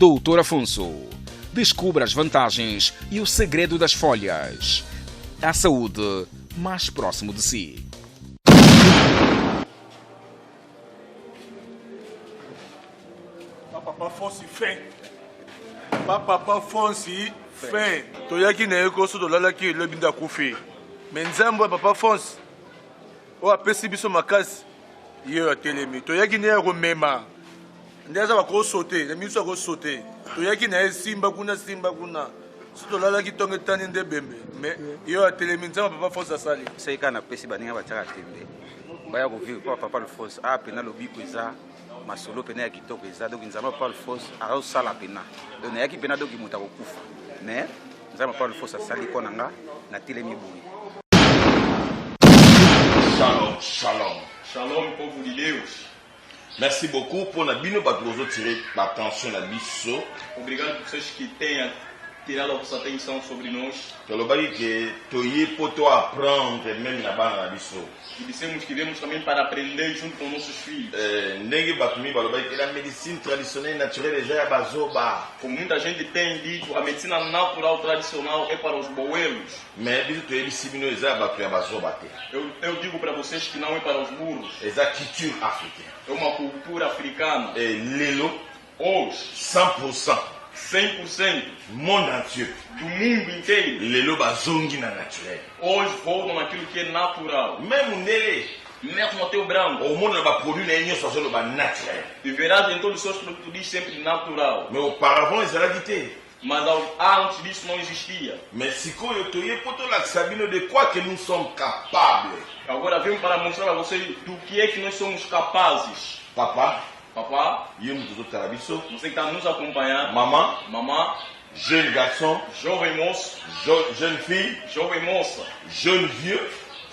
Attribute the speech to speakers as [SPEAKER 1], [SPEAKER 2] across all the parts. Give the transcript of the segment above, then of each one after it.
[SPEAKER 1] Doutor Afonso. Descubra as vantagens e o segredo das folhas. A saúde mais próximo de si.
[SPEAKER 2] Papa Fonsi fin. Papa Fonsi fin. Toyaki na eko so dolala ki le binda kufi. Menzambo Papa Fonsi. O apesi biso makasi. Yo atelemi. Toyaki na eko mema. Ndaza bako sauter, na miso ko sauter. Toyaki na simba kuna. So dolala ki tonge tani nde bembe. Mais yo atelemi nzamba Papa Fonsi asali.
[SPEAKER 3] Sai kana pesi baninga bataka tembe. Baya ko vivre Papa Fonsi. Ah pena lobi ko eza. Masolo pena ya kitoko eza donc nzamba Papa Fonsi a sala pena donc na yaki pena donc muta ko kufa mais nzamba Papa Fonsi asali ko nanga na telemi boui.
[SPEAKER 4] Shalom povo de Deus.
[SPEAKER 5] Merci beaucoup pour la bino batlozo tirer l'attention la biso.
[SPEAKER 4] Obrigado por vocês que tenham tirado a vossa atenção sobre nós.
[SPEAKER 5] Tolobaki que toye poto apprendre même na bana la biso.
[SPEAKER 4] E dissemos que viemos também para aprender junto com nossos filhos.
[SPEAKER 5] Ndenge batumi balobaki que la médecine traditionnelle naturelle já ya bazoba.
[SPEAKER 4] Como muita gente tem dito, a medicina natural tradicional é para os boelos.
[SPEAKER 5] Mais biso toyebisi bino eza bato ya bazoba te.
[SPEAKER 4] Eu digo para vocês que não é para os burros.
[SPEAKER 5] Eza culture africaine.
[SPEAKER 4] É uma cultura africana.
[SPEAKER 5] Lelo
[SPEAKER 4] Hoje,
[SPEAKER 5] 100%
[SPEAKER 4] 100%
[SPEAKER 5] monde entier.
[SPEAKER 4] do mundo inteiro,
[SPEAKER 5] Lelo bazongi na naturel.
[SPEAKER 4] hoje voltam naquilo que é natural.
[SPEAKER 5] Même ndele
[SPEAKER 4] Mesmo até o branco.
[SPEAKER 5] au monde na ba produit na nyonso azolo ba naturel.
[SPEAKER 4] E verás em todos os seus produtos diz sempre natural.
[SPEAKER 5] Mais auparavant ezalaki te.
[SPEAKER 4] Mas antes disso não existia.
[SPEAKER 5] Mais sikoyo toye poto lakisa bino de quoi que nous sommes capables.
[SPEAKER 4] Agora venho para mostrar a vocês do que é que nós somos capazes.
[SPEAKER 5] Papa,
[SPEAKER 4] Papá,
[SPEAKER 5] yo mutu tozotala biso.
[SPEAKER 4] você que está nos acompanhando,
[SPEAKER 5] Maman,
[SPEAKER 4] mamã,
[SPEAKER 5] jeune garçon,
[SPEAKER 4] jovem moço,
[SPEAKER 5] jeune fille,
[SPEAKER 4] jovem moça,
[SPEAKER 5] jeune vieux.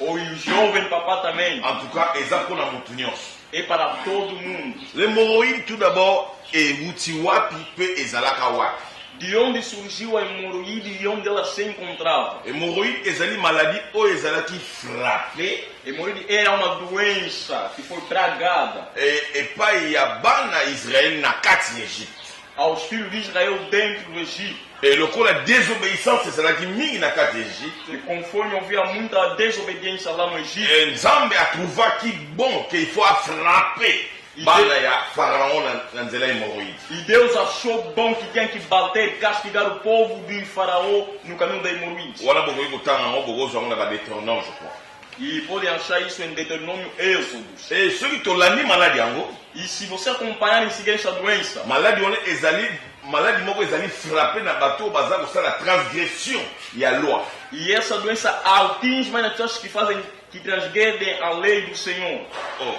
[SPEAKER 4] ou o jovem papá também,
[SPEAKER 5] En tout cas, eza mpona mutu nyonso.
[SPEAKER 4] é para todo mundo.
[SPEAKER 5] L'hémorroïde tout d'abord ewuti wapi mpe ezalaka wapi.
[SPEAKER 4] De onde surgiu a hemorroide e onde ela se encontrava?
[SPEAKER 5] Hémorroïde ezali maladie oyo ezalaki frappé
[SPEAKER 4] Hemorroide era uma doença que foi tragada
[SPEAKER 5] epai ya bana Israël na kati ya Egypte.
[SPEAKER 4] aos filhos de Israel dentro do Egito.
[SPEAKER 5] E lokola désobéissance ezalaki mingi na kati ya Egypte,
[SPEAKER 4] E conforme havia muita desobediência lá no Egito,
[SPEAKER 5] Nzambe atrouvaki bon que il faut frapper bana ya pharaon na nzela ya hémorroïde.
[SPEAKER 4] e Deus achou bom que tinha que bater, castigar o povo de Faraó no caminho da hemorroide.
[SPEAKER 5] Wana bokoki kotanga yango bokozwa yango na badétronome je crois.
[SPEAKER 4] E podem achar isso em Deuteronômio Êxodos.
[SPEAKER 5] E soki tolandi maladi yango,
[SPEAKER 4] E se você acompanhar em seguir essa doença,
[SPEAKER 5] maladi wana ezali maladi moko ezali frappé na bato oyo baza kosala transgression ya loi.
[SPEAKER 4] e essa doença atinge mais as pessoas que fazem, que transgredem a lei do Senhor.
[SPEAKER 5] Okay.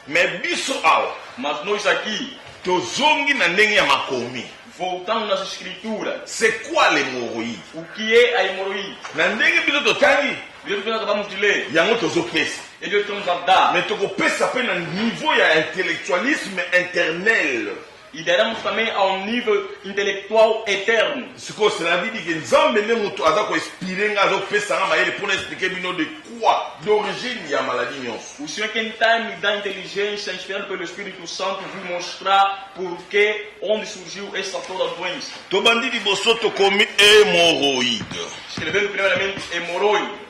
[SPEAKER 5] Mais biso awa
[SPEAKER 4] Mas nós aqui
[SPEAKER 5] tozongi na ndenge ya makomi.
[SPEAKER 4] voltamos nas escrituras.
[SPEAKER 5] C'est quoi l'hémorroïde?
[SPEAKER 4] O que é a hemorroide?
[SPEAKER 5] Na ndenge biso totangi
[SPEAKER 4] Viu que nós acabamos de ler?
[SPEAKER 5] yango tozopesa.
[SPEAKER 4] E Deus estamos a dar.
[SPEAKER 5] Mais tokopesa mpe na niveau ya intellectualisme internel.
[SPEAKER 4] E daremos também ao nível intelectual eterno.
[SPEAKER 5] sikoyo cela veut dire que nzambe nde moto aza koinspire nga azopesanga mayele mpona explike bino de quoi d'origine ya maladi nyonso.
[SPEAKER 4] O Senhor quem está me dá inteligência, inspirado pelo Espírito Santo, vir mostrar por que, onde surgiu essa toda doença.
[SPEAKER 5] tobandi liboso tokomi hémorroïde.
[SPEAKER 4] Escrevendo primeiramente hemorroide.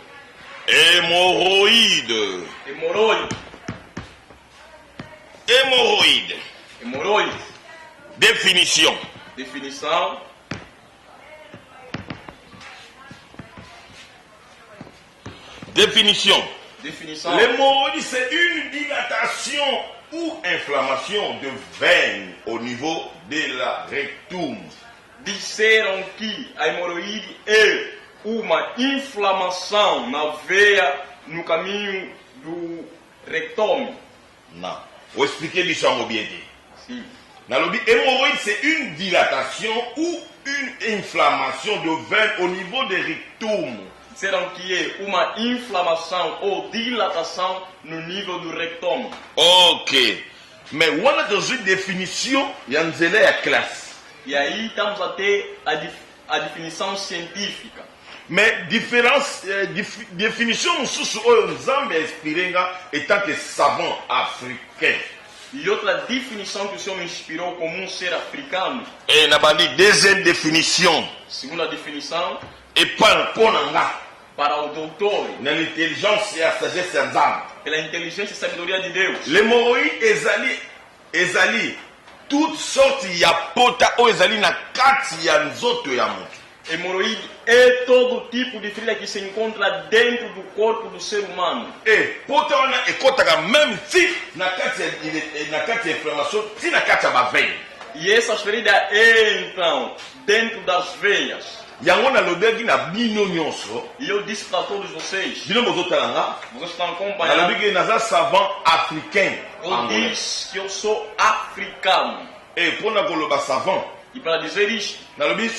[SPEAKER 5] Hémorroïde.
[SPEAKER 4] Hemorroide.
[SPEAKER 5] Hémorroïde.
[SPEAKER 4] Hemorroide.
[SPEAKER 5] Définition.
[SPEAKER 4] Definição.
[SPEAKER 5] Définition.
[SPEAKER 4] Definição.
[SPEAKER 5] L'hémorroïde, c'est une dilatation ou inflammation de veine au niveau de la rectum.
[SPEAKER 4] Disseram que a hemorroide é uma inflamação na veia no caminho do rectome.
[SPEAKER 5] Non. Vous expliquez biso yango bien te.
[SPEAKER 4] Sim.
[SPEAKER 5] Nalobi, hémorroïde, c'est une dilatation ou une inflammation de veine au niveau des rectum.
[SPEAKER 4] Disseram que é uma inflamação ou dilatação no nível do rectome.
[SPEAKER 5] Ok. Mais wana tozwi définition ya nzela ya classe.
[SPEAKER 4] E aí estamos a ter a definição científica.
[SPEAKER 5] Mais définition mosusu oyo nzambe inspiré nga étant que savant africain.
[SPEAKER 4] E outra definição que o Senhor me inspirou como um ser africano.
[SPEAKER 5] Et na bandi deuxième définition.
[SPEAKER 4] Segunda definição,
[SPEAKER 5] Et par ponanga.
[SPEAKER 4] para o doutor,
[SPEAKER 5] Na l'intelligence et la sagesse ya Nzambe.
[SPEAKER 4] pela inteligência e sabedoria de Deus.
[SPEAKER 5] L'hémorroïde ezali toute sorte ya pota oyo ezali na kati ya nzoto ya moto.
[SPEAKER 4] Hemorroide é todo tipo de ferida que se encontra dentro do corpo do ser humano.
[SPEAKER 5] E pota wana ekotaka même ti na kati ya inflammation ti na kati ya baveine.
[SPEAKER 4] E essas feridas entram dentro das veias.
[SPEAKER 5] Yango nalobaki na bino nyonso.
[SPEAKER 4] E eu disse para todos vocês,
[SPEAKER 5] Bino bozotala nga.
[SPEAKER 4] vocês estão acompanhando,
[SPEAKER 5] Nalobaki naza savant africain.
[SPEAKER 4] eu disse que eu sou africano.
[SPEAKER 5] E mpona koloba savant.
[SPEAKER 4] E para dizer isto,
[SPEAKER 5] Nalobi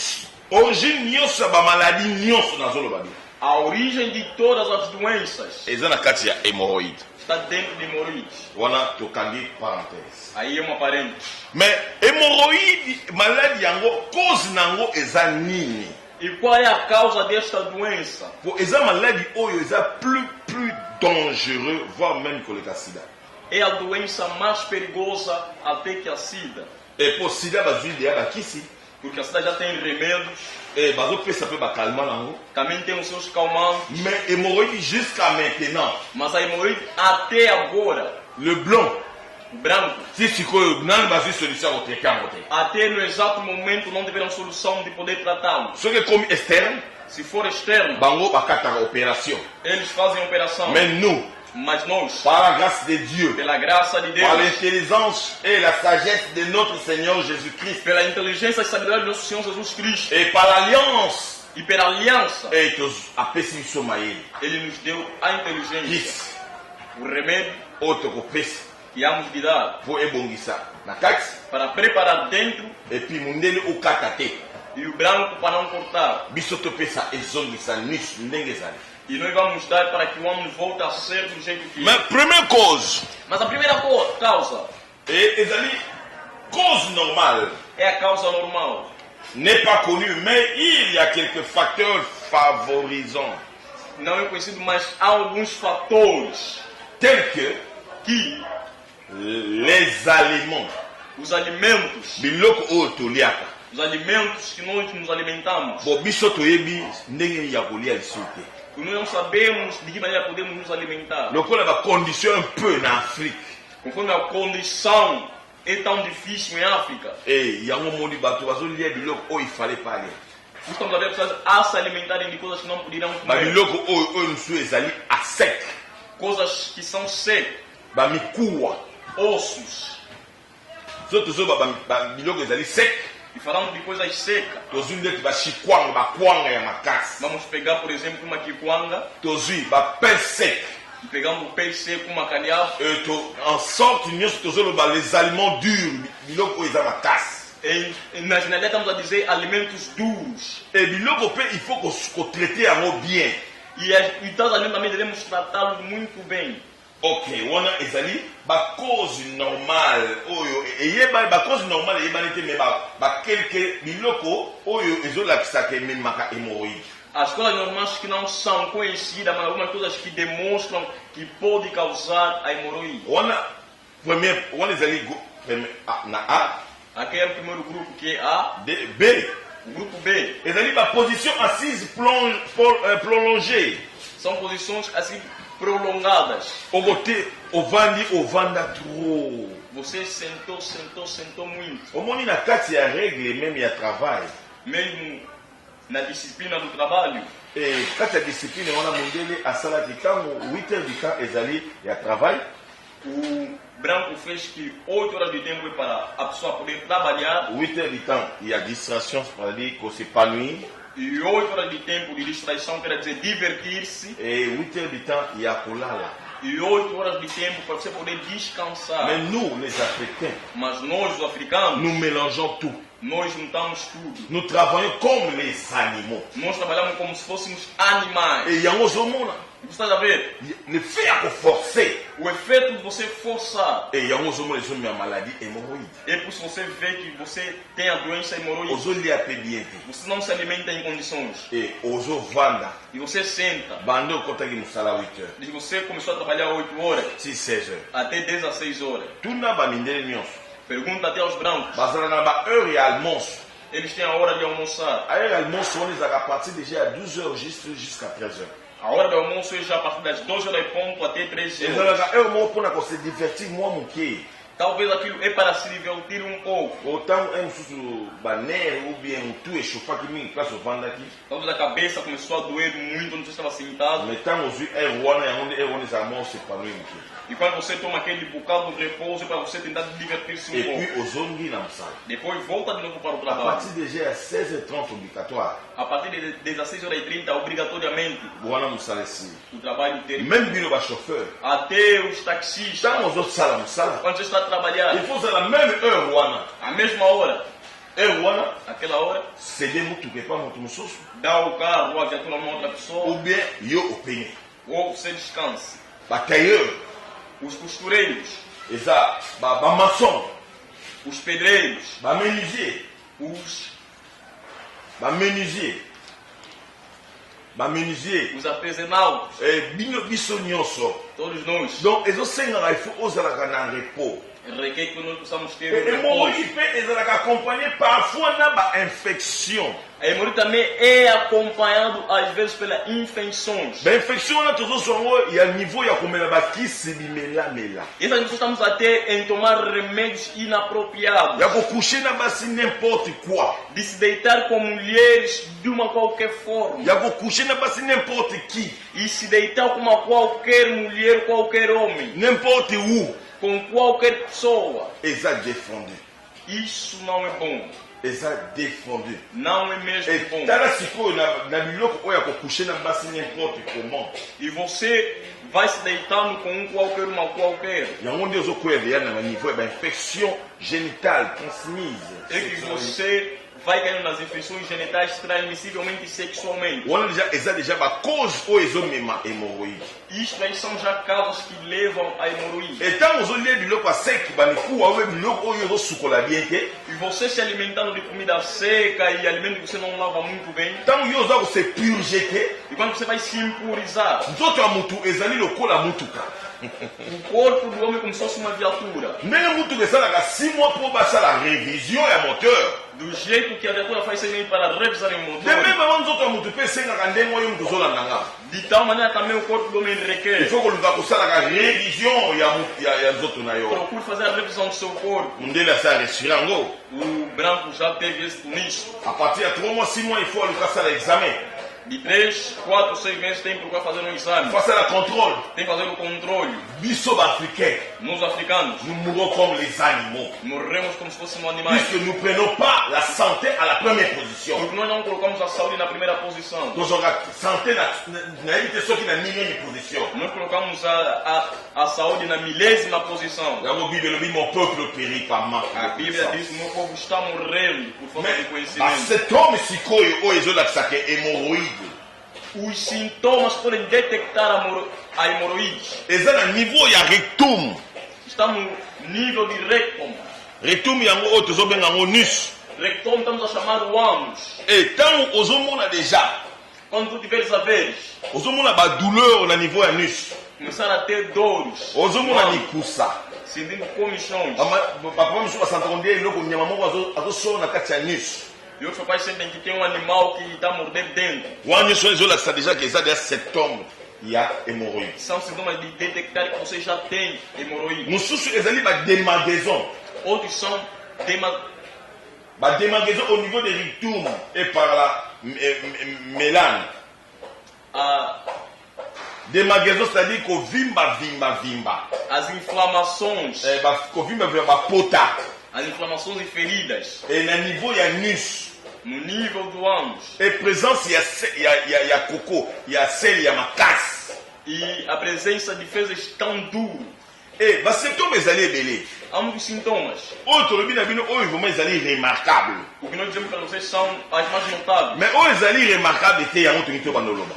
[SPEAKER 5] origine nyonso ya bamaladi nyonso nazoloba bino.
[SPEAKER 4] a origem de todas as doenças
[SPEAKER 5] Eza na kati ya hémorroïde.
[SPEAKER 4] está dentro de hemorroides.
[SPEAKER 5] Wana tokangi parenthèse.
[SPEAKER 4] Aí é uma parente.
[SPEAKER 5] Mais hémorroïde maladi yango cause nango eza nini?
[SPEAKER 4] E qual é a causa desta doença?
[SPEAKER 5] Po eza maladi oyo eza plus dangereux voire même que le sida.
[SPEAKER 4] É a doença mais perigosa até que a SIDA.
[SPEAKER 5] E po sida bazwi deya bakisi.
[SPEAKER 4] Porque a SIDA já tem remédios,
[SPEAKER 5] E bazopesa mpe bakalma nango.
[SPEAKER 4] também tem os seus calmantes.
[SPEAKER 5] Mais hémorroïde jusqu'à maintenant.
[SPEAKER 4] Mas a hemorroide até agora,
[SPEAKER 5] Le blanc.
[SPEAKER 4] o branco,
[SPEAKER 5] Si sikoyo nani bazwi solution ya kotrete yango te.
[SPEAKER 4] até no exato momento não tiveram solução de poder tratá-lo.
[SPEAKER 5] Soki ekomi externe
[SPEAKER 4] Se for externo,
[SPEAKER 5] bango bakataka opération.
[SPEAKER 4] eles fazem operação.
[SPEAKER 5] Mais nous,
[SPEAKER 4] Mas nós,
[SPEAKER 5] par la grâce de Dieu,
[SPEAKER 4] pela graça de
[SPEAKER 5] par
[SPEAKER 4] Deus,
[SPEAKER 5] l'intelligence et la sagesse de notre Seigneur Jésus-Christ,
[SPEAKER 4] pela inteligência e sabedoria de nosso Senhor Jesus Cristo
[SPEAKER 5] et par l'alliance,
[SPEAKER 4] e pela aliança,
[SPEAKER 5] et apesi biso mayele
[SPEAKER 4] Ele nos deu a inteligência,
[SPEAKER 5] kisi
[SPEAKER 4] o remédio
[SPEAKER 5] oyo tokopesa
[SPEAKER 4] que hamos de dar
[SPEAKER 5] mpo ebongisa na kati,
[SPEAKER 4] para preparar dentro
[SPEAKER 5] epuis mondele okata te,
[SPEAKER 4] e o branco para não cortar.
[SPEAKER 5] biso topesa ezongisa nyonso ndenge ezali.
[SPEAKER 4] E nós vamos dar para que o homem volte a ser do jeito que
[SPEAKER 5] Mais
[SPEAKER 4] é.
[SPEAKER 5] première cause,
[SPEAKER 4] Mas a primeira causa
[SPEAKER 5] et ezali cause normale,
[SPEAKER 4] é a causa normal.
[SPEAKER 5] n'est pas connue, mais il y a quelques facteurs favorisants,
[SPEAKER 4] Não é conhecido, mas há alguns fatores
[SPEAKER 5] tels que
[SPEAKER 4] que
[SPEAKER 5] les aliments,
[SPEAKER 4] os alimentos,
[SPEAKER 5] biloko oyo toliaka.
[SPEAKER 4] os alimentos que nós nos alimentamos,
[SPEAKER 5] Bo biso toyebi ndenge ya kolia lisusu te.
[SPEAKER 4] que nós não sabemos de que maneira podemos nos alimentar.
[SPEAKER 5] Lokola bacondition un peu na Afrique.
[SPEAKER 4] Conforme a condição é tão difícil em África,
[SPEAKER 5] E yango moni bato bazolia biloko oyo ifale pale.
[SPEAKER 4] estamos a ver pessoas a se alimentarem de coisas que não poderiam comer,
[SPEAKER 5] Babiloko oyo mosusu ezali a sec.
[SPEAKER 4] coisas que são secas,
[SPEAKER 5] Bamikuwa.
[SPEAKER 4] ossos.
[SPEAKER 5] So tozoba babiloko ezali sec.
[SPEAKER 4] E falando de coisas secas,
[SPEAKER 5] Tozwi ndeti bashikwanga bakwanga ya makasi.
[SPEAKER 4] vamos pegar, por exemplo, uma quiquanga,
[SPEAKER 5] Tozwi bapin sec.
[SPEAKER 4] e pegamos o peixe seco, uma calhau,
[SPEAKER 5] En sorte nyonso tozoloba les aliments durs biloko oyo eza makasi.
[SPEAKER 4] e na generalidade estamos a dizer alimentos duros.
[SPEAKER 5] E biloko mpe il faut kotraite yango bien.
[SPEAKER 4] E tais alimentos também devemos tratá-los muito bem.
[SPEAKER 5] Ok, wana ezali bacause normale oyo eyebani bacause normale eyebani te me bakelke biloko oyo ezolakisaka ememaka hémorroïde.
[SPEAKER 4] As coisas normais que não são conhecidas, mas algumas coisas que demonstram que pode causar a hemorroide.
[SPEAKER 5] Wana ezali na A,
[SPEAKER 4] Aqui é o primeiro grupo, que é A,
[SPEAKER 5] D, B.
[SPEAKER 4] o grupo B.
[SPEAKER 5] Ezali baposition assise prolongée.
[SPEAKER 4] São posições assim prolongadas.
[SPEAKER 5] Okote ovanda trop.
[SPEAKER 4] Você sentou muito.
[SPEAKER 5] Omoni na kati ya règle même ya travail.
[SPEAKER 4] Mesmo na disciplina do trabalho,
[SPEAKER 5] E kati ya discipline wana mondele asalaki ntango 8 heures du temps ezali ya travail.
[SPEAKER 4] o branco fez que 8 horas de tempo é para a pessoa poder trabalhar
[SPEAKER 5] 8 heures du temps, il y a distraction, c'est-à-dire qu'on s'épanouit.
[SPEAKER 4] e 8 horas de tempo de distração, quer dizer divertir-se,
[SPEAKER 5] Et 8 heures du temps, il y a kolala.
[SPEAKER 4] e 8 horas de tempo para você poder descansar.
[SPEAKER 5] Mais nous, les Africains,
[SPEAKER 4] Mas nós, os africanos,
[SPEAKER 5] nous mélangeons tout.
[SPEAKER 4] nós juntamos tudo.
[SPEAKER 5] Nous travaillons comme les animaux.
[SPEAKER 4] Nós trabalhamos como se fôssemos animais.
[SPEAKER 5] Et yango zomona.
[SPEAKER 4] Você está a ver?
[SPEAKER 5] Le fait à forcer.
[SPEAKER 4] O efeito de você forçar.
[SPEAKER 5] Et il y a une maladie hémorroïde.
[SPEAKER 4] É por isso que você vê que você tem a doença hemorroide.
[SPEAKER 5] Aujourd'hui, à bien.
[SPEAKER 4] Você não se alimenta em condições.
[SPEAKER 5] Et ozo vanda.
[SPEAKER 4] E você senta.
[SPEAKER 5] Bando kotaki musala 8 heures.
[SPEAKER 4] E você começou a trabalhar 8 horas.
[SPEAKER 5] 6 heures.
[SPEAKER 4] Até 10 a 6 horas.
[SPEAKER 5] Tuna ba mindele nyonso.
[SPEAKER 4] Pergunta até aos brancos.
[SPEAKER 5] Bazala na ba heure ya almoço.
[SPEAKER 4] Eles têm a hora de almoçar.
[SPEAKER 5] A heure ya almoço on les a partir déjà à 12 heures jusqu'à 13 heures.
[SPEAKER 4] A hora do almoço é já a partir das 12 horas e ponto até 13 horas.
[SPEAKER 5] Ezalaka heure moko mpona se divertir moi moke.
[SPEAKER 4] Talvez aquilo é para se divertir um pouco.
[SPEAKER 5] Autant un mosusu baner ou bien tout échauffaki mingi place ovandaki.
[SPEAKER 4] Talvez a cabeça começou a doer muito onde você estava sentado.
[SPEAKER 5] Mais tant ozwi heure wana yango nde heure wana ezala moko s'épanouir moke.
[SPEAKER 4] E quando você toma aquele bocado de repouso é para você tentar divertir-se
[SPEAKER 5] Et
[SPEAKER 4] um
[SPEAKER 5] puis
[SPEAKER 4] pouco.
[SPEAKER 5] ozongi na mosala.
[SPEAKER 4] Depois volta de novo para o
[SPEAKER 5] À
[SPEAKER 4] trabalho.
[SPEAKER 5] partir déjà à 16h30 obligatoire.
[SPEAKER 4] A partir de 16h30, obrigatoriamente,
[SPEAKER 5] Wana mosala esi.
[SPEAKER 4] o trabalho termina.
[SPEAKER 5] Même bino ba chauffeur.
[SPEAKER 4] Até os taxistas,
[SPEAKER 5] Ntango ozosala mosala.
[SPEAKER 4] quando você está a trabalhar,
[SPEAKER 5] Il faut ozala même heure wana.
[SPEAKER 4] a mesma hora,
[SPEAKER 5] Heure wana
[SPEAKER 4] aquela hora,
[SPEAKER 5] cede mutuka epa moto mosusu.
[SPEAKER 4] dá o carro, a viatura a uma outra pessoa,
[SPEAKER 5] Ou bien yo opeigné.
[SPEAKER 4] ou você descansa.
[SPEAKER 5] Batailleur.
[SPEAKER 4] Os costureiros,
[SPEAKER 5] Eza ba maçon.
[SPEAKER 4] os pedreiros,
[SPEAKER 5] Ba menuisier. Ba menuisier. Ba menuisier.
[SPEAKER 4] os artesanautas,
[SPEAKER 5] Bino biso nyonso.
[SPEAKER 4] todos nós,
[SPEAKER 5] Donc ezosengaka il faut ozalaka na repos.
[SPEAKER 4] requer que nós possamos ter
[SPEAKER 5] Et
[SPEAKER 4] um
[SPEAKER 5] hémorroïde
[SPEAKER 4] repouso.
[SPEAKER 5] mpe ezalaka accompagné parfois na ba infection.
[SPEAKER 4] A hemorroide também é acompanhado às vezes pelas infecções.
[SPEAKER 5] Ba infection wana tozozwa yango ya niveau ya komela bakisi bimelamela.
[SPEAKER 4] Então nós estamos até em tomar remédios inapropriados,
[SPEAKER 5] Ya kokushe na basi n'importe quoi.
[SPEAKER 4] de se deitar com mulheres de uma qualquer forma,
[SPEAKER 5] Ya kokushe na basi n'importe qui.
[SPEAKER 4] e se deitar com uma qualquer mulher, qualquer homem,
[SPEAKER 5] N'importe où.
[SPEAKER 4] com qualquer pessoa.
[SPEAKER 5] Eza défendu.
[SPEAKER 4] Isso não é bom.
[SPEAKER 5] Eza défendu.
[SPEAKER 4] Não é mesmo
[SPEAKER 5] Et
[SPEAKER 4] bom.
[SPEAKER 5] tala sikoyo na biloko oyo ya kokushe na basi n'importe comment.
[SPEAKER 4] E você vai se deitando com um qualquer, uma qualquer.
[SPEAKER 5] Yango nde ozokwela na niveau ya ba infection génitale transmise.
[SPEAKER 4] É que você vai caindo nas infecções genitais transmissivelmente sexualmente.
[SPEAKER 5] Wana eza déjà ba cause oyo ezomema hémorroïde.
[SPEAKER 4] Isto aí são já causas que levam a hemorroide.
[SPEAKER 5] Etango ozolia biloko ya seki banikuwa oyo biloko oyo ezosukola bien te.
[SPEAKER 4] E você se alimentando de comida seca e alimento que você não lava muito bem.
[SPEAKER 5] Ntango yo oza kose purge te.
[SPEAKER 4] E quando você vai se impurizar,
[SPEAKER 5] Nzoto ya mutu ezali lokola mutuka.
[SPEAKER 4] o corpo do homem como se fosse uma viatura.
[SPEAKER 5] Ndenge mutuka esalaka 6 mois mpo basala révision ya moteur.
[SPEAKER 4] Do jeito que a viatura faz 6 meses para revisar o
[SPEAKER 5] De
[SPEAKER 4] motor.
[SPEAKER 5] même mama nzoto ya mutu mpe esengaka ndenge oyo mutu ozolanda nga.
[SPEAKER 4] De tal maneira também o corpo do homem
[SPEAKER 5] Il
[SPEAKER 4] requer.
[SPEAKER 5] faut koluka kosalaka révision ya nzoto na yo.
[SPEAKER 4] Procure fazer a revisão do seu corpo.
[SPEAKER 5] Mundele asala restaurant yango.
[SPEAKER 4] O branco já teve esse nisso.
[SPEAKER 5] À partir ya 3 mois 6 mois il faut aluka asala examen.
[SPEAKER 4] De 3, 4, 6 meses tem que procurar fazer um
[SPEAKER 5] Il
[SPEAKER 4] exame.
[SPEAKER 5] faut asala contrôle.
[SPEAKER 4] Tem que fazer o controle.
[SPEAKER 5] Biso baafricain,
[SPEAKER 4] Nós africanos
[SPEAKER 5] nous mourons comme les animaux.
[SPEAKER 4] morremos como se fôssemos animais.
[SPEAKER 5] Puisque nous ne prenons pas la santé à la première position.
[SPEAKER 4] Porque nós não colocamos a saúde na primeira posição.
[SPEAKER 5] Donc, la santé n'a évité ce qui n'a ni une position.
[SPEAKER 4] Nós colocamos a saúde na milésima posição.
[SPEAKER 5] Dans la Bible, mon peuple périt par manque
[SPEAKER 4] A
[SPEAKER 5] de
[SPEAKER 4] Bíblia
[SPEAKER 5] connaissance.
[SPEAKER 4] diz que meu povo está morrendo por falta de
[SPEAKER 5] Mais
[SPEAKER 4] conhecimento.
[SPEAKER 5] cet homme sikoyo oyo ezolakisaka hémorroïde
[SPEAKER 4] Os sintomas podem detectar a hemorroide.
[SPEAKER 5] eza na niveau ya rectum.
[SPEAKER 4] Está no nível de rectum.
[SPEAKER 5] Rectum yango oyo tozobenga yango nus.
[SPEAKER 4] Rectum estamos a chamar o ânus.
[SPEAKER 5] Et ntango ozomona déjà
[SPEAKER 4] Quando tu tiveres a veres,
[SPEAKER 5] ozomona badouleur na niveau ya nus,
[SPEAKER 4] começar a ter dores,
[SPEAKER 5] ozomona mikusa,
[SPEAKER 4] sentindo comichões.
[SPEAKER 5] bapapa mosusu basantaka nde eloko nyama moko azosolo na kati ya nus.
[SPEAKER 4] E outros pais sentem que tem um animal que está a morder dentro.
[SPEAKER 5] wana nyonso ezolakisa déjà que eza déjà septembre ya hémorroïde.
[SPEAKER 4] São sintomas de detectar que você já tem hemorroide.
[SPEAKER 5] mosusu ezali badémangaison.
[SPEAKER 4] Outros são
[SPEAKER 5] Badémangaison au niveau des rectum et par la mélane. Démangaison c'est-à-dire kovimba vimba.
[SPEAKER 4] as inflamações.
[SPEAKER 5] Kovimba vimba bapota.
[SPEAKER 4] As inflamações e feridas.
[SPEAKER 5] Et na niveau ya nus.
[SPEAKER 4] No nível do ânus.
[SPEAKER 5] Et présence ya coco, ya sel ya makasi.
[SPEAKER 4] E a presença de fezes tão duro.
[SPEAKER 5] E basymptômes ezali ebele.
[SPEAKER 4] Há muitos sintomas.
[SPEAKER 5] Oyo tolobi na bino oyo vraiment ezali remarquable.
[SPEAKER 4] O que nós dizemos para vocês são as mais notáveis.
[SPEAKER 5] Mais oyo ezali remarquable te yango tolingi toyeba noloba.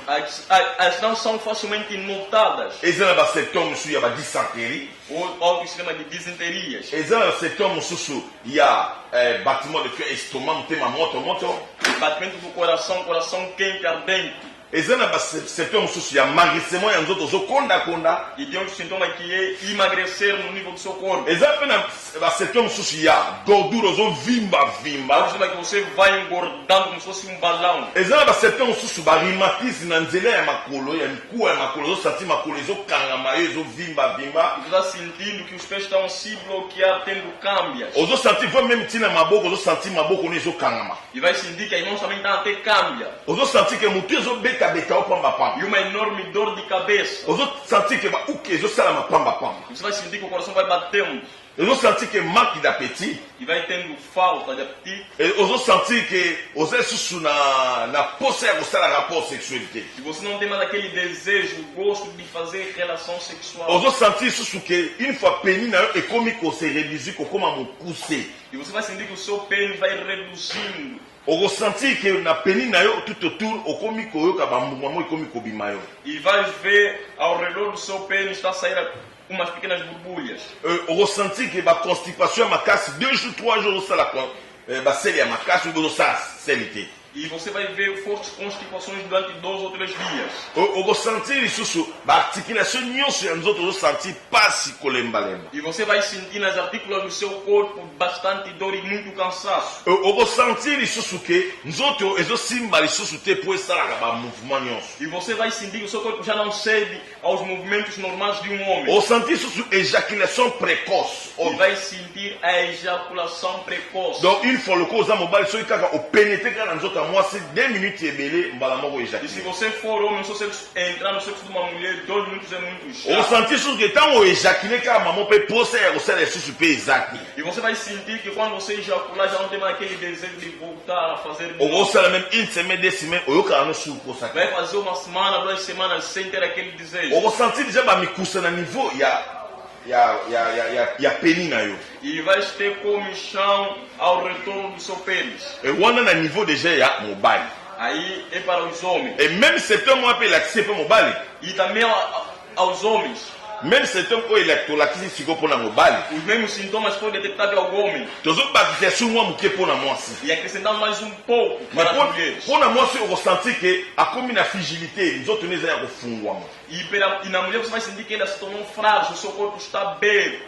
[SPEAKER 4] As não são facilmente notadas.
[SPEAKER 5] Eza na basymptôme mosusu ya badysenterie.
[SPEAKER 4] Ou que se chama de disenterias.
[SPEAKER 5] Eza na basymptôme mosusu ya batiment de cœur, estomac, motema moto.
[SPEAKER 4] Batimento do coração, coração quente, ardente.
[SPEAKER 5] Eza na basymptôme mosusu ya emagrecement ya nzoto ozokondakonda.
[SPEAKER 4] E tem um sintoma que é emagrecer no nível do seu corpo.
[SPEAKER 5] Eza mpe na basymptôme mosusu ya gordure ozovimba.
[SPEAKER 4] Que você vai engordando como se fosse um balão.
[SPEAKER 5] Eza na basymptôme mosusu barhumatisme na nzela ya makolo, ya mikuwa ya makolo, ozosanti makolo ezokangama yo ezovimba.
[SPEAKER 4] E você está sentindo que os pés estão se bloquear, tendo câmbias.
[SPEAKER 5] Ozosanti vo même ntina maboko, ozosanti maboko no ezokangama.
[SPEAKER 4] E vai sentir que as mãos também estão a ter câmbia.
[SPEAKER 5] Ozosanti ke motu ezobeta opamba.
[SPEAKER 4] E uma enorme dor de cabeça.
[SPEAKER 5] Ozosanti ke bauke ezosalama pamba.
[SPEAKER 4] Você vai sentir que o coração vai batendo.
[SPEAKER 5] Ozosanti ke manque d'appétit.
[SPEAKER 4] E vai tendo falta de apetite.
[SPEAKER 5] Ozosanti ke oza susu na posa ya kosala rapport sexualité.
[SPEAKER 4] E você não tem mais aquele desejo, gosto de fazer relação sexual.
[SPEAKER 5] Ozosanti susu ke une fois peni na yo ekomi kose réduire kokoma mokuse.
[SPEAKER 4] E você vai sentir que o seu pênis vai reduzindo.
[SPEAKER 5] Ozosanti ke na peni na yo tout autour okomi koyoka bambuma ekomi kobima yo.
[SPEAKER 4] E vai ver ao redor do seu pênis está a sair umas pequenas borbulhas.
[SPEAKER 5] Ozosanti ke baconstipation ya makasi 2 jours 3 jours osala baseli ya makasi ozosala selite.
[SPEAKER 4] E você vai ver fortes constipações durante 2 ou 3 dias.
[SPEAKER 5] Ozosanti lisusu baarticulation nyonso ya nzoto ozosanti pasi kolembalemba.
[SPEAKER 4] E você vai sentir nas artículas do seu corpo bastante dor e muito cansaço.
[SPEAKER 5] Ozosanti lisusu ke nzoto ezosimba lisusu te po esalaka bamouvement nyonso.
[SPEAKER 4] E você vai sentir que o seu corpo já não cede aos movimentos normais de um homem.
[SPEAKER 5] Ozosanti lisusu éjaculation précoce.
[SPEAKER 4] E vai sentir a ejaculação precoce.
[SPEAKER 5] Donc une fois loko oza mobali soki kaka opénétre kaka na nzoto moi c'est 2 minutes ebele mbala moko
[SPEAKER 4] E
[SPEAKER 5] éjaculé.
[SPEAKER 4] se você for homem, se você entrar no sexo de uma mulher, 2 minutos é muito chato.
[SPEAKER 5] Ozosanti lisusu ke ntango oéjaculé kaka mama mpe posa ya kosala lisusu mpe ezaki.
[SPEAKER 4] E você vai sentir que quando você ejacular, já não tem mais aquele desejo de voltar a fazer de novo.
[SPEAKER 5] okosala même 1 semaine 2 semaines oyokaka no suku kosaka.
[SPEAKER 4] Vai fazer uma semana, 2 semanas sem ter aquele desejo.
[SPEAKER 5] Okosanti déjà bamikusa na niveau ya peni na yo.
[SPEAKER 4] E vai ter comichão ao retorno do seu pênis.
[SPEAKER 5] Wana na niveau déjà ya mobali.
[SPEAKER 4] Aí é para os homens.
[SPEAKER 5] Et même cet homme mpe elakisi mpe mobali.
[SPEAKER 4] E também aos homens.
[SPEAKER 5] Même cet homme oyo tolakisi siko mpo na mobali.
[SPEAKER 4] Os mesmos sintomas foram detectados ao homem.
[SPEAKER 5] Tozobakisa so mwa moke mpo na mwasi.
[SPEAKER 4] E acrescentamos mais um pouco para as mulheres.
[SPEAKER 5] mpo na mwasi okosanti ke akomi na frigilité nzoto ne eza ya kofungwama.
[SPEAKER 4] E na mulher você vai sentir que ela se tornou frágil, o seu corpo está bem.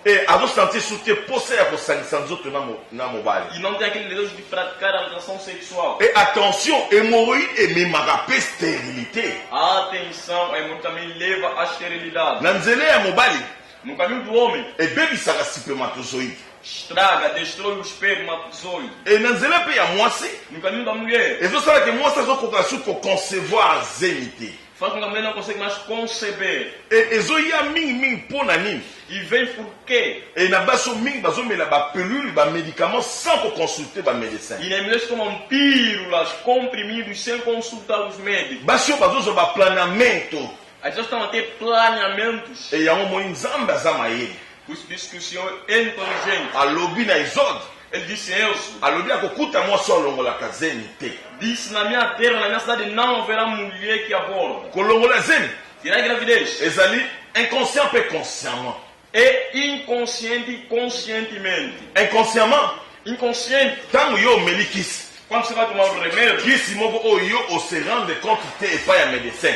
[SPEAKER 5] E azosanti so te posa ya kosangisa nzoto na mobali.
[SPEAKER 4] E não tem aquele desejo de praticar a relação sexual.
[SPEAKER 5] E attention, hémorroïde ememaka mpe stérilité.
[SPEAKER 4] A atenção, a hemorroida também leva à esterilidade.
[SPEAKER 5] Na nzela ya mobali
[SPEAKER 4] No caminho do homem,
[SPEAKER 5] ebebisaka spermatozoïde.
[SPEAKER 4] estraga, destrói o espermatozoide.
[SPEAKER 5] E na nzela mpe ya mwasi
[SPEAKER 4] No caminho da mulher,
[SPEAKER 5] ezosala ke mwasi azokoka su koconcevoir zemi te.
[SPEAKER 4] faz com que a mulher não consegue mais conceber.
[SPEAKER 5] E ezoya mingimingi mpo na nini.
[SPEAKER 4] E vem por quê?
[SPEAKER 5] E na baso mingi bazomela bapelule bamédicament sans koconsulte bamédecin.
[SPEAKER 4] E as mulheres tomam pílulas, comprimidos, sem consultar os médicos.
[SPEAKER 5] basi oyo bazozwa baplanamento.
[SPEAKER 4] As pessoas estão a ter planeamentos.
[SPEAKER 5] E yango moi nzambe aza mayele.
[SPEAKER 4] Por isso diz que o Senhor é inteligente.
[SPEAKER 5] alobi na exode
[SPEAKER 4] Ele disse, Elcio,
[SPEAKER 5] alobi akokuta mwasi alongolaka zemi te.
[SPEAKER 4] disse na minha terra, na minha cidade, não haverá mulher que aborda.
[SPEAKER 5] kolongola zemi
[SPEAKER 4] Terá gravidez.
[SPEAKER 5] ezali inconscient mpe consciemment.
[SPEAKER 4] É inconsciente e conscientemente.
[SPEAKER 5] Inconsciemment
[SPEAKER 4] Inconsciente,
[SPEAKER 5] ntango yo omeli kisi
[SPEAKER 4] quando você vai tomar o remédio,
[SPEAKER 5] kisi moko oyo yo ose rendre compte te epai ya médecin.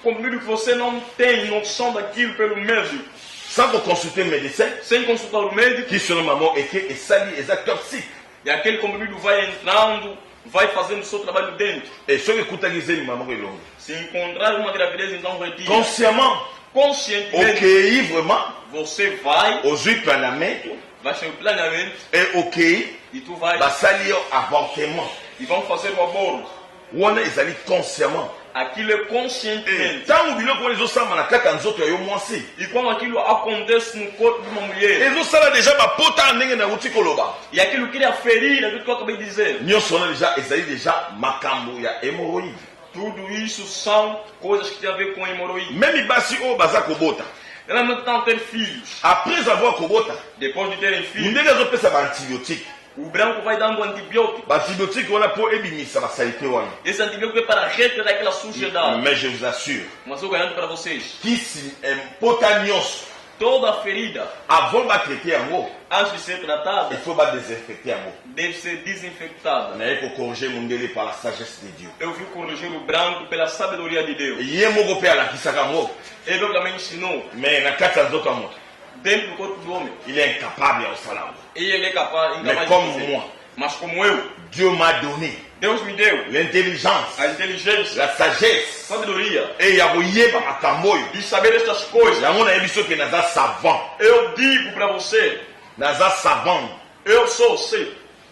[SPEAKER 4] comprimido que você não tem noção daquilo pelo médico,
[SPEAKER 5] sans koconsulte médecin
[SPEAKER 4] sem consultar o médico,
[SPEAKER 5] kisi ono mamo eke esali eza toxique.
[SPEAKER 4] e aquele comprimido vai entrando, vai fazendo o seu trabalho dentro.
[SPEAKER 5] E soki ekutaki zemi mamoko elongo
[SPEAKER 4] Se encontrar uma gravidez, então retira.
[SPEAKER 5] consciemment
[SPEAKER 4] Conscientemente,
[SPEAKER 5] okei vraiment
[SPEAKER 4] você vai
[SPEAKER 5] ozwi planamento
[SPEAKER 4] ser o planeamento
[SPEAKER 5] e okei
[SPEAKER 4] e tu vai
[SPEAKER 5] basali yo avortement
[SPEAKER 4] e vão fazer o aborto.
[SPEAKER 5] wana ezali consciemment.
[SPEAKER 4] Aquilo é conscientemente.
[SPEAKER 5] ntango biloko wana ezosamba na kati ya nzoto ya yo mwasi
[SPEAKER 4] E quando aquilo acontece no corpo de uma mulher,
[SPEAKER 5] ezosala deja bapota ya ndenge nauti koloba
[SPEAKER 4] e aquilo cria ferida, aquilo que eu acabei de dizer,
[SPEAKER 5] nyonso wana deja ezali deja makambo ya hémoroïde.
[SPEAKER 4] tudo isso são coisas que têm a ver com hemorroída.
[SPEAKER 5] meme basi oyo baza kobota
[SPEAKER 4] Ela não estão ter filhos.
[SPEAKER 5] Après avoir kobota,
[SPEAKER 4] Depois de terem filhos,
[SPEAKER 5] ndenge azopesa baantibiotique.
[SPEAKER 4] o branco vai dando antibiótico.
[SPEAKER 5] Baantibiotique wana mpo ebimisa basalite wana.
[SPEAKER 4] Esse antibiótico é para retirar aquela sujidade.
[SPEAKER 5] Mais je vous assure,
[SPEAKER 4] Mas eu garanto para vocês,
[SPEAKER 5] kisi pota nyonso,
[SPEAKER 4] toda ferida,
[SPEAKER 5] avant batraiter yango,
[SPEAKER 4] antes de ser tratada,
[SPEAKER 5] il faut badesinfecter yango.
[SPEAKER 4] deve ser desinfectada.
[SPEAKER 5] naye kokorige mondele par la sagesse de Dieu.
[SPEAKER 4] Eu vi corrigir o branco pela sabedoria de Deus.
[SPEAKER 5] ye moko mpe alakisaka yango,
[SPEAKER 4] Ele também ensinou
[SPEAKER 5] mais na kati ya nzoto ya moto
[SPEAKER 4] dentro do corpo do homem.
[SPEAKER 5] il est incapable ya kosala yango.
[SPEAKER 4] E ele é capaz,
[SPEAKER 5] Mais
[SPEAKER 4] incapaz
[SPEAKER 5] comme
[SPEAKER 4] de fazer.
[SPEAKER 5] moi,
[SPEAKER 4] Mas como eu,
[SPEAKER 5] Dieu m'a donné
[SPEAKER 4] Deus me deu
[SPEAKER 5] l'intelligence,
[SPEAKER 4] a inteligência,
[SPEAKER 5] la sagesse,
[SPEAKER 4] sabedoria
[SPEAKER 5] e ya koyeba makambo oyo.
[SPEAKER 4] de saber estas coisas.
[SPEAKER 5] yango nayebi soki naza savant,
[SPEAKER 4] Eu digo para você,
[SPEAKER 5] naza savant,
[SPEAKER 4] eu sou você.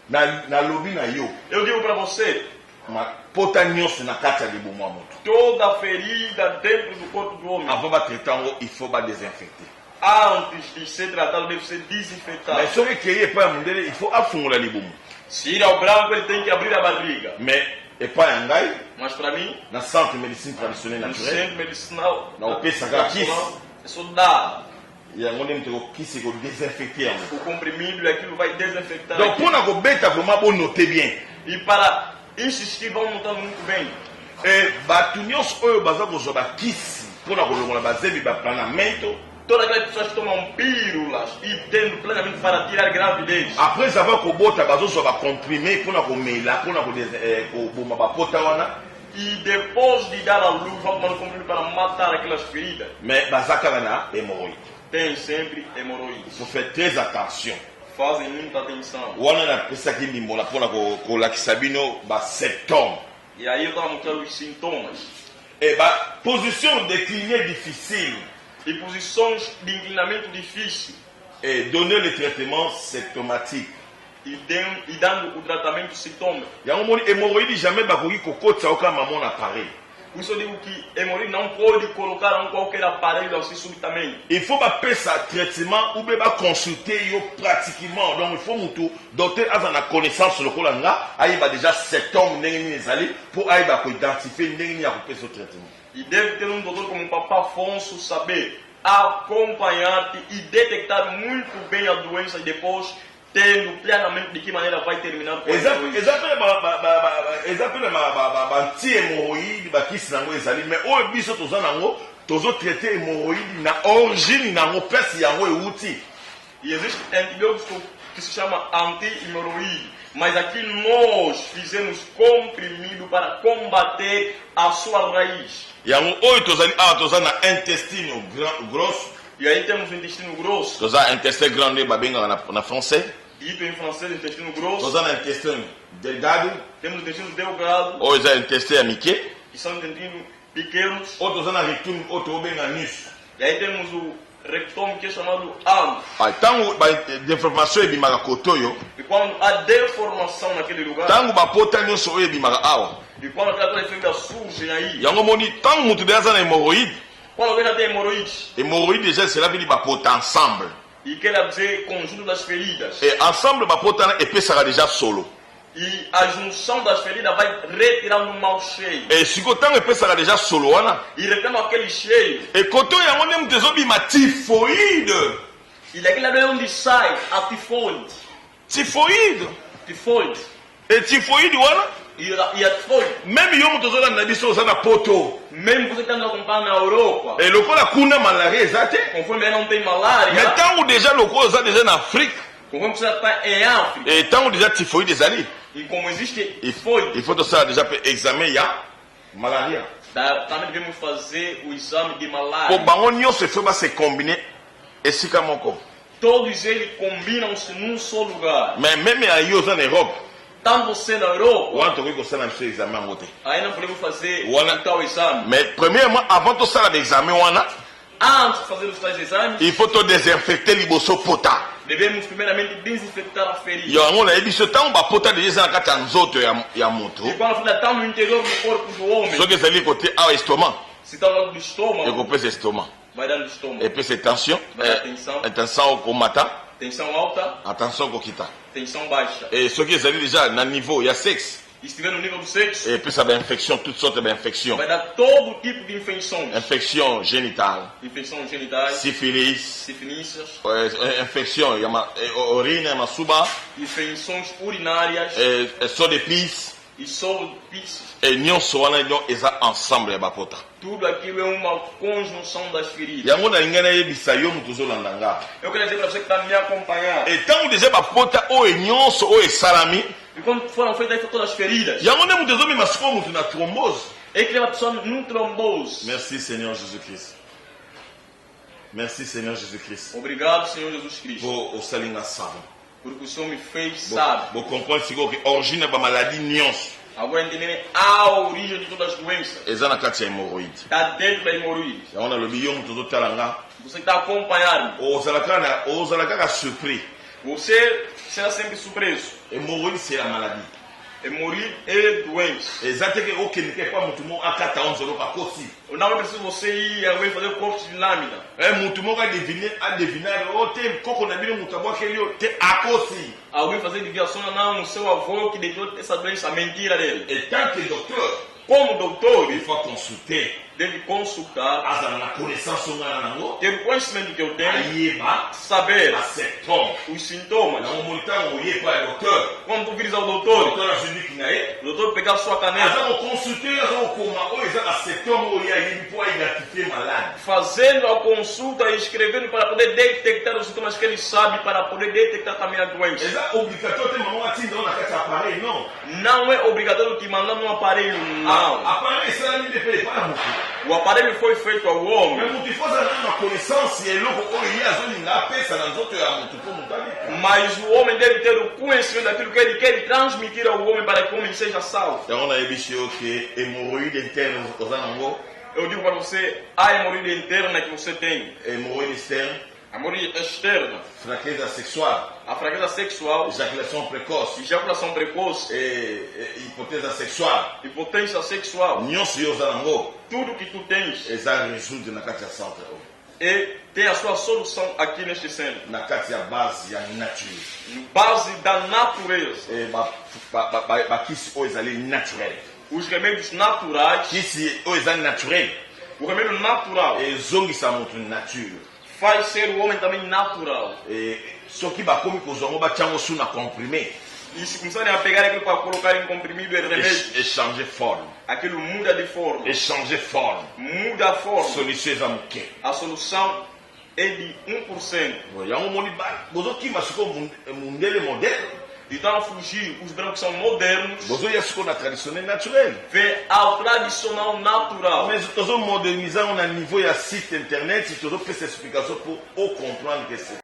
[SPEAKER 5] nalobi na yo
[SPEAKER 4] Eu digo para você,
[SPEAKER 5] pota nyonso na kati ya libumu ya moto.
[SPEAKER 4] toda ferida dentro do corpo do homem,
[SPEAKER 5] Avant batraite yango, il faut badesinfecter.
[SPEAKER 4] antes de ser tratado, deve ser desinfetado.
[SPEAKER 5] Mais soki ekei epai ya mondele, il faut afungola libumu.
[SPEAKER 4] Se ir ao branco, ele tem que abrir a barriga.
[SPEAKER 5] Mais epai ya ngai,
[SPEAKER 4] Mas para mim,
[SPEAKER 5] na centre médecine traditionnelle
[SPEAKER 4] no
[SPEAKER 5] naturelle,
[SPEAKER 4] centro medicinal,
[SPEAKER 5] na opesaka kisi,
[SPEAKER 4] é só dar
[SPEAKER 5] yango nde moto ekokisi kodesinfecte yango.
[SPEAKER 4] o comprimido e aquilo vai desinfectar.
[SPEAKER 5] Donc
[SPEAKER 4] aquilo.
[SPEAKER 5] mpona kobeta vraiment bonote bien,
[SPEAKER 4] E para insistir, vamos notando muito bem.
[SPEAKER 5] bato nyonso oyo baza kozwa bakisi mpona kolongola bazembi baplanamento,
[SPEAKER 4] Todas aquelas pessoas que tomam pílulas e tendo plenamente para tirar gravidez.
[SPEAKER 5] après avoir kobota bazozwa bacomprime mpona komela mpona koboma bapota wana,
[SPEAKER 4] E depois de dar a luz, vão tomar o comprimido para matar aquelas feridas.
[SPEAKER 5] mais baza kaka na hémorroïde.
[SPEAKER 4] Tem sempre
[SPEAKER 5] Il
[SPEAKER 4] hemorroídes.
[SPEAKER 5] faut faire très attention.
[SPEAKER 4] Fazem muita atenção.
[SPEAKER 5] wana napesaki ndimbola mpona kolakisa bino basymptôme.
[SPEAKER 4] E aí eu estava mostrando os sintomas.
[SPEAKER 5] Baposition déclinée difficile,
[SPEAKER 4] E posições de inclinamento difícil.
[SPEAKER 5] et donner le traitement symptomatique.
[SPEAKER 4] E dando o tratamento sintoma.
[SPEAKER 5] yango moni hémorroïde jamais bakoki kokotisa oka mama na appareil.
[SPEAKER 4] Por isso eu digo que hemorroide não pode colocar em qualquer aparelho assim subitamente.
[SPEAKER 5] Il faut bapesa traitement ou bien baconsulter yo pratiquement. Donc il faut mutu docteur aza na connaissance lokola nga ayeba déjà symptôme ndenge nini ezali mpo ayeba koidentifier ndenge nini ya kopesa traitement.
[SPEAKER 4] E deve ter doutor como o Papa Afonso saber acompanhar-te e detectar muito bem a doença e depois tendo plenamente de que maneira vai terminar com a doença.
[SPEAKER 5] eza pele banti hémorroïde bakisi nango ezali, mais oyo biso toza nango tozotraite hémorroïde na origine nango place yango euti.
[SPEAKER 4] E existe antibiótico que se chama anti-hemorroide, mas aqui nós fizemos comprimido para combater a sua raiz.
[SPEAKER 5] yango oyo tozali awa toza na intestine grosso,
[SPEAKER 4] E aí temos o intestino grosso,
[SPEAKER 5] toza intestin grand nde babengaka na français,
[SPEAKER 4] dito em francês intestino grosso,
[SPEAKER 5] toza na intestin delgado
[SPEAKER 4] temos o intestino delgado,
[SPEAKER 5] oyo eza intestin ya mike,
[SPEAKER 4] que são intestinos pequenos,
[SPEAKER 5] oyo toza na rectum oyo tobenga nus.
[SPEAKER 4] e aí temos o rectome que é chamado ano.
[SPEAKER 5] Ntango bainformation ebimaka koto oyo,
[SPEAKER 4] E quando há deformação naquele lugar,
[SPEAKER 5] ntango bapota nyonso oyo ebimaka awa,
[SPEAKER 4] e quando aquela ferida surge aí,
[SPEAKER 5] yango moni ntango moto deja aza na hémorroïde,
[SPEAKER 4] quando alguém já tem hemorroides,
[SPEAKER 5] hémorroïde déjà cela veut dire bapota ensemble,
[SPEAKER 4] e quer dizer conjunto das feridas,
[SPEAKER 5] et ensemble bapota na epesaka déjà solo.
[SPEAKER 4] e a junção das feridas vai retirando o mau cheiro,
[SPEAKER 5] Et sikoyo ntango epesaka déjà solo wana,
[SPEAKER 4] e retirando aquele cheiro,
[SPEAKER 5] et koto yango nde moto ezobima typhoïde.
[SPEAKER 4] e daquele lado é onde sai a tifoide, tifoide,
[SPEAKER 5] Et typhoïde wana,
[SPEAKER 4] e a tifoide,
[SPEAKER 5] même yo moto ozolanda biso oza na poto,
[SPEAKER 4] mesmo você estando acompanhando na Europa,
[SPEAKER 5] et lokola kuna malaria eza te,
[SPEAKER 4] conforme ele não tem
[SPEAKER 5] mais
[SPEAKER 4] malária,
[SPEAKER 5] ntango déjà lokola oza déjà na Afrique,
[SPEAKER 4] conforme você está em África,
[SPEAKER 5] et ntango déjà typhoïde ezali,
[SPEAKER 4] e como existe
[SPEAKER 5] il
[SPEAKER 4] tifoide,
[SPEAKER 5] faut tosala déjà pe examen ya malaria.
[SPEAKER 4] também devemos fazer o exame de
[SPEAKER 5] Po
[SPEAKER 4] malária.
[SPEAKER 5] bango nyonso efo base combiner esika moko.
[SPEAKER 4] Todos eles combinam-se num só lugar.
[SPEAKER 5] Mais même ya yo oza na Europe,
[SPEAKER 4] Tanto você na Europa,
[SPEAKER 5] wana tokoki kosala biso examen yango te.
[SPEAKER 4] aí não podemos fazer
[SPEAKER 5] Voilà.
[SPEAKER 4] o tal exame.
[SPEAKER 5] Mais premièrement, avant tosala baexamen wana,
[SPEAKER 4] Antes de fazer os tais exames,
[SPEAKER 5] il faut todesinfecte liboso pota.
[SPEAKER 4] devemos primeiramente desinfectar a ferida.
[SPEAKER 5] Yango nayebi biso ntango bapota deja eza na kati ya nzoto ya moto,
[SPEAKER 4] E quando a ferida está no interior do corpo do homem,
[SPEAKER 5] soki ezali kote awa estomac,
[SPEAKER 4] se está ao lado do estômago,
[SPEAKER 5] ekopesa estomac,
[SPEAKER 4] vai dar no estômago.
[SPEAKER 5] epesa tension,
[SPEAKER 4] Atenção.
[SPEAKER 5] intention okomata,
[SPEAKER 4] Tensão alta,
[SPEAKER 5] attention okokita.
[SPEAKER 4] tensão baixa.
[SPEAKER 5] Et soki ezali deja na niveau ya sexe,
[SPEAKER 4] e estiver no nível do sexo,
[SPEAKER 5] et puis ça va infection, toutes sortes d'infections.
[SPEAKER 4] vai dar todo tipo de infecções.
[SPEAKER 5] Infection génitale,
[SPEAKER 4] Infecções genitais,
[SPEAKER 5] syphilis,
[SPEAKER 4] sífilis,
[SPEAKER 5] infection, il y a urine, masuba,
[SPEAKER 4] infecções urinárias
[SPEAKER 5] só de pis,
[SPEAKER 4] e solpícios.
[SPEAKER 5] et nyonso wana nyo eza ensemble ya bapota.
[SPEAKER 4] Tudo aquilo é uma conjunção das feridas.
[SPEAKER 5] Yango na linga na yebisa yo mutu ozolanda nga.
[SPEAKER 4] Eu quero dizer para você que está me acompanhando.
[SPEAKER 5] Et ntango deja bapota oyo nyonso oyo esalami,
[SPEAKER 4] E quando foram feitas todas as feridas,
[SPEAKER 5] yango nde mutu ezomema sikoyo mutu na thrombose.
[SPEAKER 4] é que leva a pessoa num trombose.
[SPEAKER 5] Merci Seigneur Jésus-Christ. Merci Seigneur Jésus-Christ.
[SPEAKER 4] Obrigado, Senhor Jesus Cristo,
[SPEAKER 5] Po osali nga savo.
[SPEAKER 4] porque o Senhor me fez sábio.
[SPEAKER 5] Bo comprendre sikoyo ke origine ba maladie nyonso
[SPEAKER 4] Agora entendendo a origem de todas as doenças.
[SPEAKER 5] eza na kati ya hémorroïde.
[SPEAKER 4] Está dentro da hemorroide.
[SPEAKER 5] Yango nalobi yo mutu ozotala nga
[SPEAKER 4] Você está acompanhando.
[SPEAKER 5] ozala kaka surpris.
[SPEAKER 4] Você será sempre surpreso.
[SPEAKER 5] Hémorroïde c'est la maladie.
[SPEAKER 4] Hemorroide é doença.
[SPEAKER 5] Eza te ke okende ke pa mutu moko akata onzolo bakosi.
[SPEAKER 4] Não é preciso você ir alguém fazer corte de lâmina.
[SPEAKER 5] Mutu moko adivinare o te koko na bino mutu abwakeli yo te akosi.
[SPEAKER 4] Alguém fazer desviação não, no seu avô que deixou essa doença, a mentira dele.
[SPEAKER 5] Et tant que docteur,
[SPEAKER 4] Como doutor,
[SPEAKER 5] il faut consulter.
[SPEAKER 4] deve consultar,
[SPEAKER 5] Azala na connaissance ngana nango.
[SPEAKER 4] ter o conhecimento que eu tenho,
[SPEAKER 5] Ayeba
[SPEAKER 4] saber
[SPEAKER 5] a symptôme.
[SPEAKER 4] os sintomas.
[SPEAKER 5] Na montango oye pa docteur.
[SPEAKER 4] Quando tu vires ao doutor,
[SPEAKER 5] Docteur a junique na ye.
[SPEAKER 4] o doutor pegar sua caneta,
[SPEAKER 5] Azala consulter azala koma o eza a symptôme oye ayebi po identifier malade.
[SPEAKER 4] fazendo a consulta e escrevendo para poder detectar os sintomas que ele sabe, para poder detectar também a doença.
[SPEAKER 5] Eza obligatoire te maman atinda na kati appareil non.
[SPEAKER 4] Não é obrigatório te mandar num aparelho, não.
[SPEAKER 5] Appareil ça ni de payer pas beaucoup.
[SPEAKER 4] O aparelho foi feito ao
[SPEAKER 5] Mais
[SPEAKER 4] homem,
[SPEAKER 5] mutu faut ça na connaissance et loko oye azolinga pesa na nzoto ya mutu po mutali.
[SPEAKER 4] mas o homem deve ter o conhecimento daquilo que ele quer transmitir ao homem para que o homem seja salvo.
[SPEAKER 5] Yango na yebishi yo ke hémorroïde interne oza nango.
[SPEAKER 4] Eu digo para você, a hemorroide interna que você tem,
[SPEAKER 5] Hémorroïde externe,
[SPEAKER 4] a hemorroide externa,
[SPEAKER 5] fraqueza sexuelle,
[SPEAKER 4] a fraqueza sexual,
[SPEAKER 5] éjaculation précoce
[SPEAKER 4] ejaculação precoce,
[SPEAKER 5] et hypothèse sexuelle.
[SPEAKER 4] impotência sexual,
[SPEAKER 5] Nyonso yo oza nango
[SPEAKER 4] tudo que tu tens
[SPEAKER 5] eza résoudre na kati ya centre oyo.
[SPEAKER 4] e tem a sua solução aqui neste centro,
[SPEAKER 5] Na kati ya base ya nature.
[SPEAKER 4] base da natureza,
[SPEAKER 5] E bakisi oyo ezali naturel.
[SPEAKER 4] os remédios naturais,
[SPEAKER 5] Kisi oyo eza naturel
[SPEAKER 4] o remédio natural
[SPEAKER 5] ezongisa moto nature.
[SPEAKER 4] faz ser o homem também natural.
[SPEAKER 5] Soki bakomi kozwa ngo batia ngo su na comprimé,
[SPEAKER 4] E se começarem a pegar aquilo para colocar em comprimido e remédio,
[SPEAKER 5] échanger forme,
[SPEAKER 4] aquilo muda de forma,
[SPEAKER 5] échanger forme.
[SPEAKER 4] muda a forma.
[SPEAKER 5] Solution eza moke.
[SPEAKER 4] A solução é de 1%.
[SPEAKER 5] Yango moni bozokima sikoyo mundele moderne,
[SPEAKER 4] Então, a fugir, os brancos são modernos,
[SPEAKER 5] bozoya sikoyo na traditionnel naturel.
[SPEAKER 4] vem ao tradicional natural.
[SPEAKER 5] Mais tozomodernize yango na niveau ya site internet, tozopesa explication pour ocomprendre que c'est.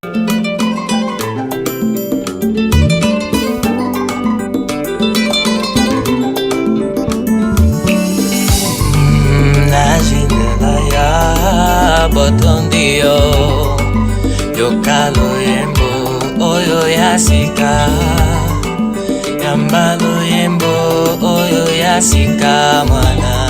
[SPEAKER 6] Botondio Yokalo yembo Oyo yasika Yambalo yembo Oyo yasika mwana